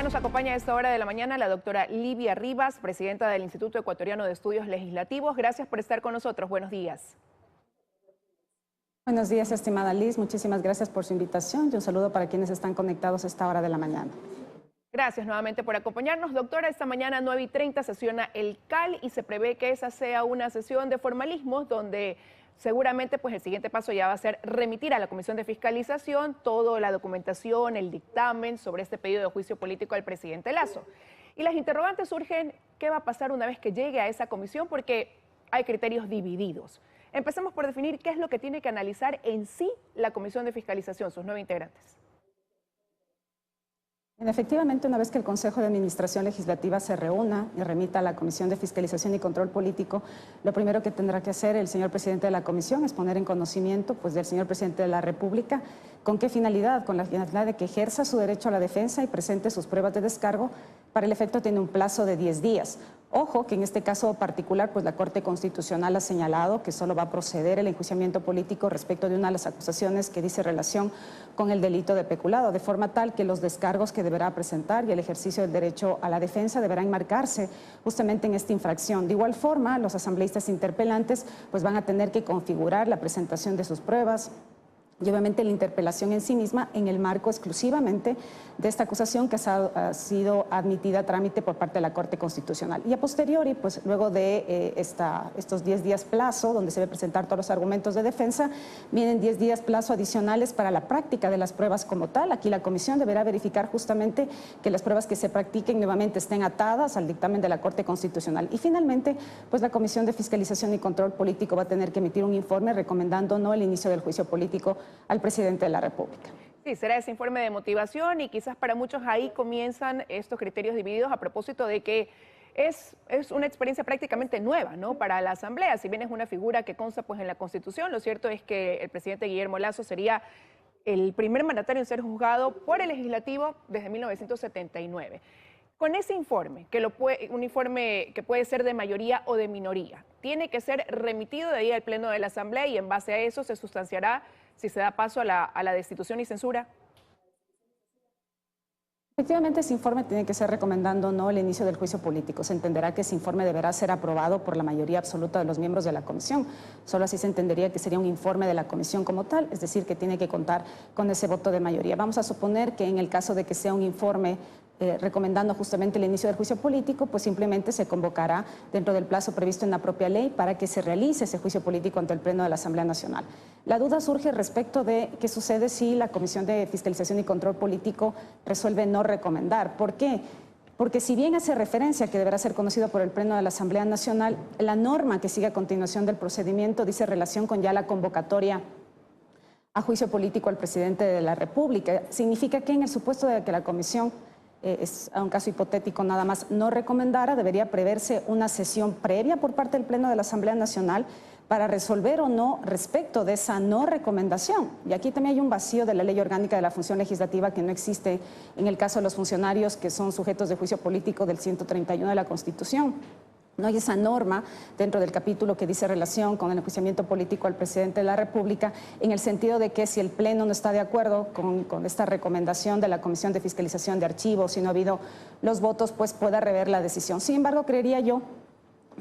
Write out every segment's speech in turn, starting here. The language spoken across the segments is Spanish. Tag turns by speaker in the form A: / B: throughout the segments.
A: nos acompaña a esta hora de la mañana la doctora Livia Rivas, presidenta del Instituto Ecuatoriano de Estudios Legislativos. Gracias por estar con nosotros. Buenos días.
B: Buenos días, estimada Liz. Muchísimas gracias por su invitación y un saludo para quienes están conectados a esta hora de la mañana.
A: Gracias nuevamente por acompañarnos. Doctora, esta mañana 9:30 sesiona el CAL y se prevé que esa sea una sesión de formalismos donde seguramente pues el siguiente paso ya va a ser remitir a la Comisión de Fiscalización toda la documentación, el dictamen sobre este pedido de juicio político al presidente Lasso. Y las interrogantes surgen, ¿qué va a pasar una vez que llegue a esa comisión? Porque hay criterios divididos. Empecemos por definir qué es lo que tiene que analizar en sí la Comisión de Fiscalización, sus 9 integrantes.
B: Efectivamente, una vez que el Consejo de Administración Legislativa se reúna y remita a la Comisión de Fiscalización y Control Político, lo primero que tendrá que hacer el señor presidente de la Comisión es poner en conocimiento del señor presidente de la República con qué finalidad, con la finalidad de que ejerza su derecho a la defensa y presente sus pruebas de descargo. Para el efecto tiene un plazo de 10 días. Ojo que en este caso particular, pues la Corte Constitucional ha señalado que solo va a proceder el enjuiciamiento político respecto de una de las acusaciones que dice relación con el delito de peculado, de forma tal que los descargos que deberá presentar y el ejercicio del derecho a la defensa deberán enmarcarse justamente en esta infracción. De igual forma, los asambleístas interpelantes pues van a tener que configurar la presentación de sus pruebas y obviamente la interpelación en sí misma en el marco exclusivamente de esta acusación que ha sido admitida a trámite por parte de la Corte Constitucional. Y a posteriori, pues luego de estos 10 días plazo, donde se debe presentar todos los argumentos de defensa, vienen 10 días plazo adicionales para la práctica de las pruebas como tal. Aquí la Comisión deberá verificar justamente que las pruebas que se practiquen nuevamente estén atadas al dictamen de la Corte Constitucional. Y finalmente, pues la Comisión de Fiscalización y Control Político va a tener que emitir un informe recomendando no el inicio del juicio político al presidente de la República.
A: Sí, será ese informe de motivación y quizás para muchos ahí comienzan estos criterios divididos a propósito de que es una experiencia prácticamente nueva, ¿no?, para la Asamblea. Si bien es una figura que consta pues en la Constitución, lo cierto es que el presidente Guillermo Lasso sería el primer mandatario en ser juzgado por el Legislativo desde 1979. Con ese informe, un informe que puede ser de mayoría o de minoría, tiene que ser remitido de ahí al Pleno de la Asamblea y en base a eso se sustanciará si se da paso a la destitución y censura.
B: Efectivamente, ese informe tiene que ser recomendando no el inicio del juicio político. Se entenderá que ese informe deberá ser aprobado por la mayoría absoluta de los miembros de la comisión. Solo así se entendería que sería un informe de la comisión como tal, es decir, que tiene que contar con ese voto de mayoría. Vamos a suponer que en el caso de que sea un informe recomendando justamente el inicio del juicio político, pues simplemente se convocará dentro del plazo previsto en la propia ley para que se realice ese juicio político ante el Pleno de la Asamblea Nacional. La duda surge respecto de qué sucede si la Comisión de Fiscalización y Control Político resuelve no recomendar. ¿Por qué? Porque si bien hace referencia que deberá ser conocido por el Pleno de la Asamblea Nacional, la norma que sigue a continuación del procedimiento dice relación con ya la convocatoria a juicio político al presidente de la República. Significa que en el supuesto de que la Comisión es a un caso hipotético nada más, no recomendara, debería preverse una sesión previa por parte del Pleno de la Asamblea Nacional para resolver o no respecto de esa no recomendación. Y aquí también hay un vacío de la Ley Orgánica de la Función Legislativa que no existe en el caso de los funcionarios que son sujetos de juicio político del 131 de la Constitución. No hay esa norma dentro del capítulo que dice relación con el enjuiciamiento político al presidente de la República, en el sentido de que si el Pleno no está de acuerdo con esta recomendación de la Comisión de Fiscalización de Archivos, si no ha habido los votos, pues pueda rever la decisión. Sin embargo, creería yo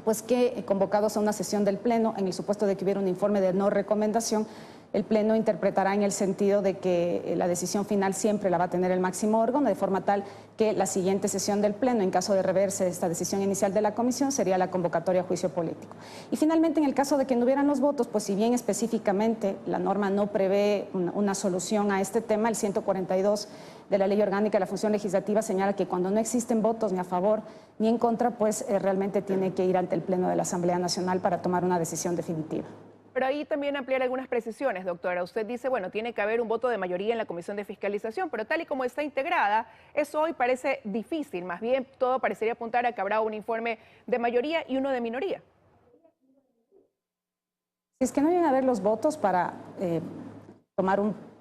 B: pues que convocados a una sesión del Pleno, en el supuesto de que hubiera un informe de no recomendación, el Pleno interpretará en el sentido de que la decisión final siempre la va a tener el máximo órgano, de forma tal que la siguiente sesión del Pleno, en caso de reverse esta decisión inicial de la Comisión, sería la convocatoria a juicio político. Y finalmente, en el caso de que no hubieran los votos, pues si bien específicamente la norma no prevé una solución a este tema, el 142 de la Ley Orgánica de la Función Legislativa señala que cuando no existen votos ni a favor ni en contra, pues realmente tiene que ir ante el Pleno de la Asamblea Nacional para tomar una decisión definitiva.
A: Pero ahí también ampliar algunas precisiones, doctora. Usted dice, bueno, tiene que haber un voto de mayoría en la Comisión de Fiscalización, pero tal y como está integrada, eso hoy parece difícil. Más bien, todo parecería apuntar a que habrá un informe de mayoría y uno de minoría.
B: Si es que no llegan a haber los votos para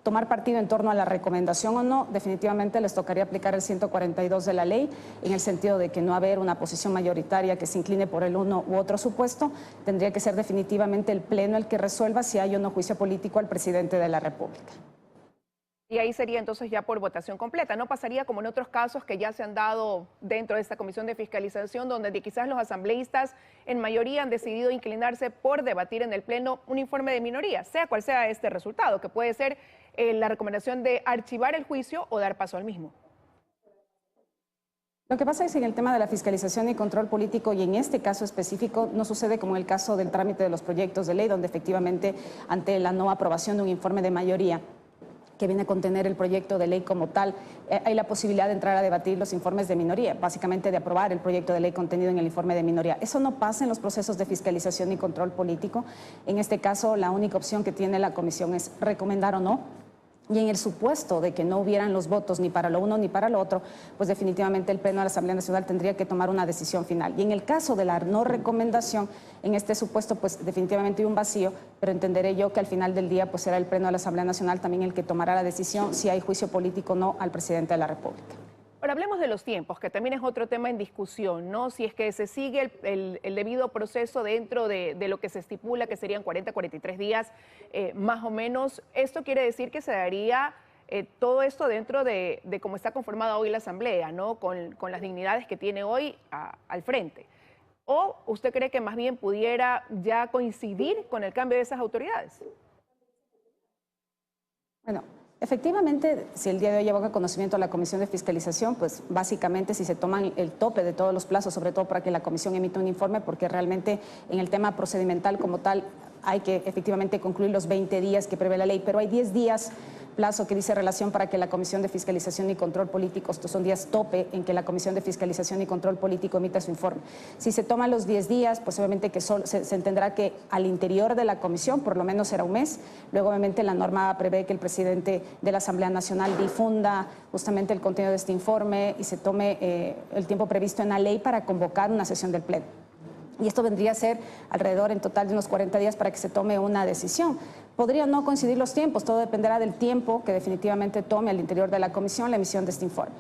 B: tomar partido en torno a la recomendación o no, definitivamente les tocaría aplicar el 142 de la ley, en el sentido de que no haber una posición mayoritaria que se incline por el uno u otro supuesto, tendría que ser definitivamente el Pleno el que resuelva si hay o no juicio político al presidente de la República.
A: Y ahí sería entonces ya por votación completa. No pasaría como en otros casos que ya se han dado dentro de esta comisión de fiscalización, donde quizás los asambleístas en mayoría han decidido inclinarse por debatir en el Pleno un informe de minoría, sea cual sea este resultado, que puede ser la recomendación de archivar el juicio o dar paso al mismo.
B: Lo que pasa es que en el tema de la fiscalización y control político, y en este caso específico, no sucede como en el caso del trámite de los proyectos de ley, donde efectivamente ante la no aprobación de un informe de mayoría que viene a contener el proyecto de ley como tal, hay la posibilidad de entrar a debatir los informes de minoría, básicamente de aprobar el proyecto de ley contenido en el informe de minoría. Eso no pasa en los procesos de fiscalización y control político. En este caso, la única opción que tiene la comisión es recomendar o no. Y en el supuesto de que no hubieran los votos ni para lo uno ni para lo otro, pues definitivamente el Pleno de la Asamblea Nacional tendría que tomar una decisión final. Y en el caso de la no recomendación, en este supuesto, pues definitivamente hay un vacío, pero entenderé yo que al final del día pues será el Pleno de la Asamblea Nacional también el que tomará la decisión si hay juicio político o no al presidente de la República.
A: Ahora hablemos de los tiempos, que también es otro tema en discusión, ¿no? Si es que se sigue el debido proceso dentro de lo que se estipula, que serían 40, 43 días más o menos. Esto quiere decir que se daría todo esto dentro de cómo está conformada hoy la Asamblea, ¿no? Con las dignidades que tiene hoy al frente. ¿O usted cree que más bien pudiera ya coincidir con el cambio de esas autoridades?
B: Bueno, efectivamente, si el día de hoy lleva a conocimiento a la Comisión de Fiscalización, pues básicamente si se toman el tope de todos los plazos, sobre todo para que la Comisión emita un informe, porque realmente en el tema procedimental como tal hay que efectivamente concluir los 20 días que prevé la ley, pero hay 10 días plazo que dice relación para que la Comisión de Fiscalización y Control Político, estos son días tope en que la Comisión de Fiscalización y Control Político emita su informe. Si se toman los 10 días, pues obviamente que se entenderá que al interior de la Comisión, por lo menos será un mes, luego obviamente la norma prevé que el presidente de la Asamblea Nacional difunda justamente el contenido de este informe y se tome el tiempo previsto en la ley para convocar una sesión del Pleno. Y esto vendría a ser alrededor en total de unos 40 días para que se tome una decisión. Podría no coincidir los tiempos, todo dependerá del tiempo que definitivamente tome al interior de la comisión la emisión de este informe.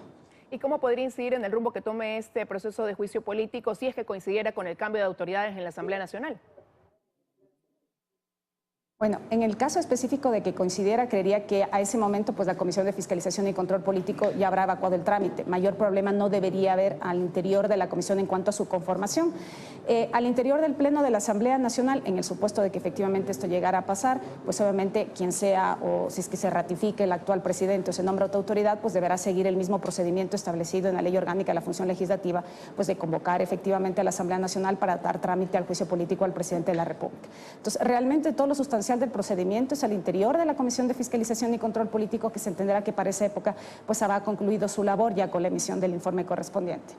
A: ¿Y cómo podría incidir en el rumbo que tome este proceso de juicio político si es que coincidiera con el cambio de autoridades en la Asamblea Nacional?
B: Bueno, en el caso específico de que coincidiera, creería que a ese momento pues la Comisión de Fiscalización y Control Político ya habrá evacuado el trámite. Mayor problema no debería haber al interior de la comisión en cuanto a su conformación. Al interior del Pleno de la Asamblea Nacional, en el supuesto de que efectivamente esto llegara a pasar, pues obviamente quien sea o si es que se ratifique el actual presidente o se nombra otra autoridad, pues deberá seguir el mismo procedimiento establecido en la Ley Orgánica de la Función Legislativa, pues de convocar efectivamente a la Asamblea Nacional para dar trámite al juicio político al presidente de la República. Entonces, realmente todo lo sustancial del procedimiento es al interior de la Comisión de Fiscalización y Control Político, que se entenderá que para esa época pues habrá concluido su labor ya con la emisión del informe correspondiente.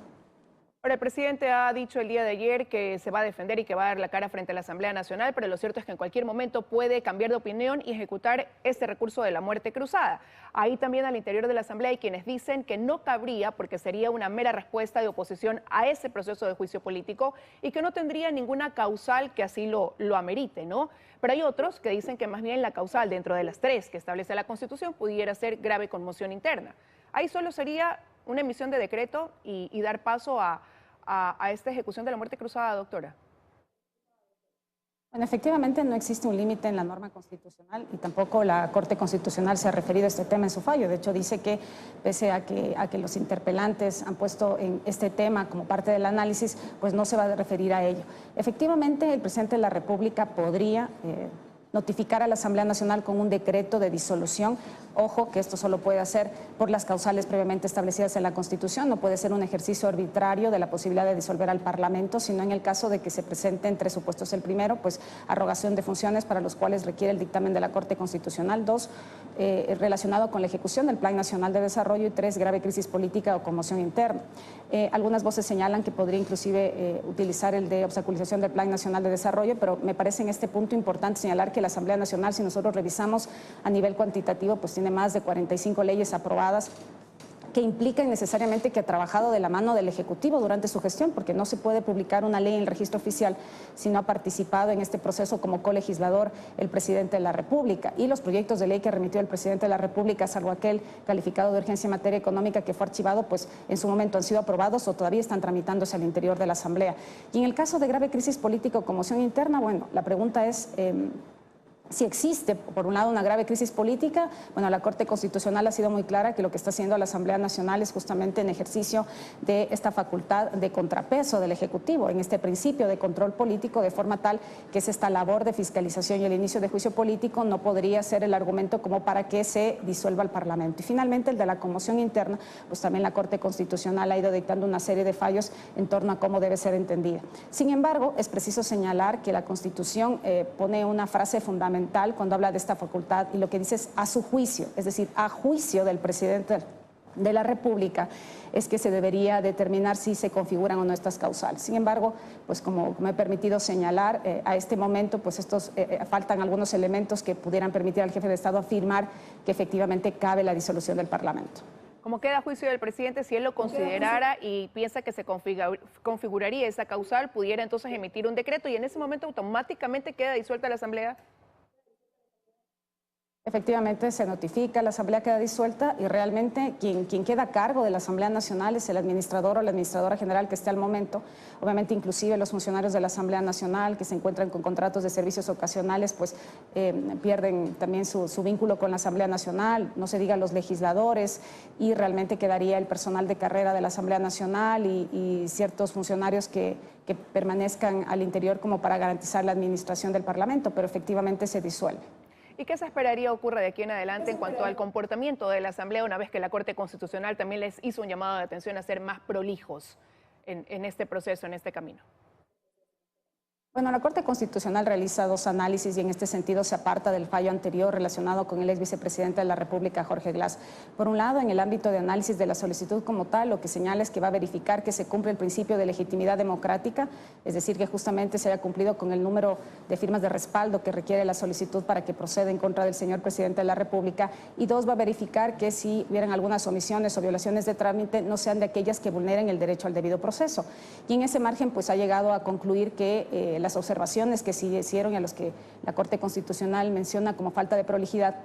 A: Ahora, el presidente ha dicho el día de ayer que se va a defender y que va a dar la cara frente a la Asamblea Nacional, pero lo cierto es que en cualquier momento puede cambiar de opinión y ejecutar este recurso de la muerte cruzada. Ahí también al interior de la Asamblea hay quienes dicen que no cabría porque sería una mera respuesta de oposición a ese proceso de juicio político y que no tendría ninguna causal que así lo amerite, ¿no? Pero hay otros que dicen que más bien la causal dentro de las 3 que establece la Constitución pudiera ser grave conmoción interna. Ahí solo sería una emisión de decreto y dar paso a esta ejecución de la muerte cruzada, doctora.
B: Bueno, efectivamente no existe un límite en la norma constitucional y tampoco la Corte Constitucional se ha referido a este tema en su fallo. De hecho, dice que pese a que los interpelantes han puesto en este tema como parte del análisis, pues no se va a referir a ello. Efectivamente, el presidente de la República podría notificar a la Asamblea Nacional con un decreto de disolución. Ojo, que esto solo puede hacer por las causales previamente establecidas en la Constitución, no puede ser un ejercicio arbitrario de la posibilidad de disolver al Parlamento, sino en el caso de que se presenten 3 supuestos. El primero, pues arrogación de funciones para los cuales requiere el dictamen de la Corte Constitucional. 2, relacionado con la ejecución del Plan Nacional de Desarrollo. Y 3, grave crisis política o conmoción interna. Algunas voces señalan que podría inclusive utilizar el de obstaculización del Plan Nacional de Desarrollo, pero me parece en este punto importante señalar que la Asamblea Nacional, si nosotros revisamos a nivel cuantitativo, pues tiene más de 45 leyes aprobadas que implican necesariamente que ha trabajado de la mano del Ejecutivo durante su gestión, porque no se puede publicar una ley en el registro oficial si no ha participado en este proceso como colegislador el presidente de la República. Y los proyectos de ley que remitió el presidente de la República, salvo aquel calificado de urgencia en materia económica que fue archivado, pues en su momento han sido aprobados o todavía están tramitándose al interior de la Asamblea. Y en el caso de grave crisis política o conmoción interna, bueno, la pregunta es Si existe, por un lado, una grave crisis política, bueno, la Corte Constitucional ha sido muy clara que lo que está haciendo la Asamblea Nacional es justamente en ejercicio de esta facultad de contrapeso del Ejecutivo, en este principio de control político, de forma tal que es esta labor de fiscalización y el inicio de juicio político no podría ser el argumento como para que se disuelva el Parlamento. Y finalmente, el de la conmoción interna, pues también la Corte Constitucional ha ido dictando una serie de fallos en torno a cómo debe ser entendida. Sin embargo, es preciso señalar que la Constitución pone una frase fundamental cuando habla de esta facultad y lo que dice es a su juicio, es decir, a juicio del presidente de la República, es que se debería determinar si se configuran o no estas causales. Sin embargo, pues como me he permitido señalar, a este momento pues faltan algunos elementos que pudieran permitir al jefe de Estado afirmar que efectivamente cabe la disolución del Parlamento.
A: ¿Cómo queda a juicio del presidente si él lo considerara y piensa que se configuraría esa causal, pudiera entonces emitir un decreto y en ese momento automáticamente queda disuelta la Asamblea?
B: Efectivamente se notifica, la Asamblea queda disuelta y realmente quien queda a cargo de la Asamblea Nacional es el administrador o la administradora general que esté al momento. Obviamente inclusive los funcionarios de la Asamblea Nacional que se encuentran con contratos de servicios ocasionales pues pierden también su vínculo con la Asamblea Nacional, no se diga los legisladores y realmente quedaría el personal de carrera de la Asamblea Nacional y ciertos funcionarios que permanezcan al interior como para garantizar la administración del Parlamento, pero efectivamente se disuelve.
A: ¿Y qué se esperaría ocurra de aquí en adelante en cuanto al comportamiento de la Asamblea una vez que la Corte Constitucional también les hizo un llamado de atención a ser más prolijos en este proceso, en este camino?
B: Bueno, la Corte Constitucional realiza dos análisis y en este sentido se aparta del fallo anterior relacionado con el ex vicepresidente de la República, Jorge Glass. Por un lado, en el ámbito de análisis de la solicitud como tal, lo que señala es que va a verificar que se cumple el principio de legitimidad democrática, es decir, que justamente se haya cumplido con el número de firmas de respaldo que requiere la solicitud para que proceda en contra del señor presidente de la República. Y dos, va a verificar que si hubieran algunas omisiones o violaciones de trámite, no sean de aquellas que vulneren el derecho al debido proceso. Y en ese margen, pues ha llegado a concluir que las observaciones que se hicieron y a los que la Corte Constitucional menciona como falta de prolijidad,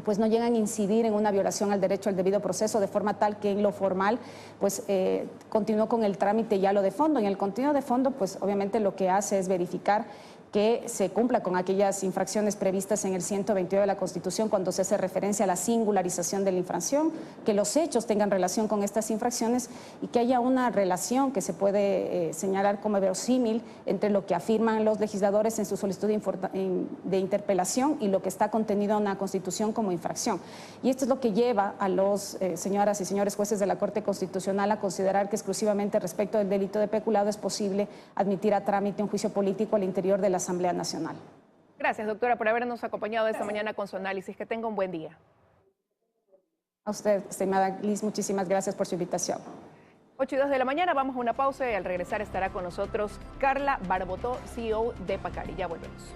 B: pues no llegan a incidir en una violación al derecho al debido proceso, de forma tal que en lo formal pues continuó con el trámite ya lo de fondo. En el contenido de fondo, pues obviamente lo que hace es verificar que se cumpla con aquellas infracciones previstas en el 122 de la Constitución cuando se hace referencia a la singularización de la infracción, que los hechos tengan relación con estas infracciones y que haya una relación que se puede señalar como verosímil entre lo que afirman los legisladores en su solicitud de interpelación y lo que está contenido en la Constitución como infracción. Y esto es lo que lleva a los señoras y señores jueces de la Corte Constitucional a considerar que exclusivamente respecto del delito de peculado es posible admitir a trámite un juicio político al interior de la Asamblea Nacional.
A: Gracias, doctora, por habernos acompañado esta mañana con su análisis. Que tenga un buen día.
B: A usted, estimada Liz, muchísimas gracias por su invitación.
A: 8:02 de la mañana, vamos a una pausa y al regresar estará con nosotros Carla Barbotó, CEO de Pacari. Ya volvemos.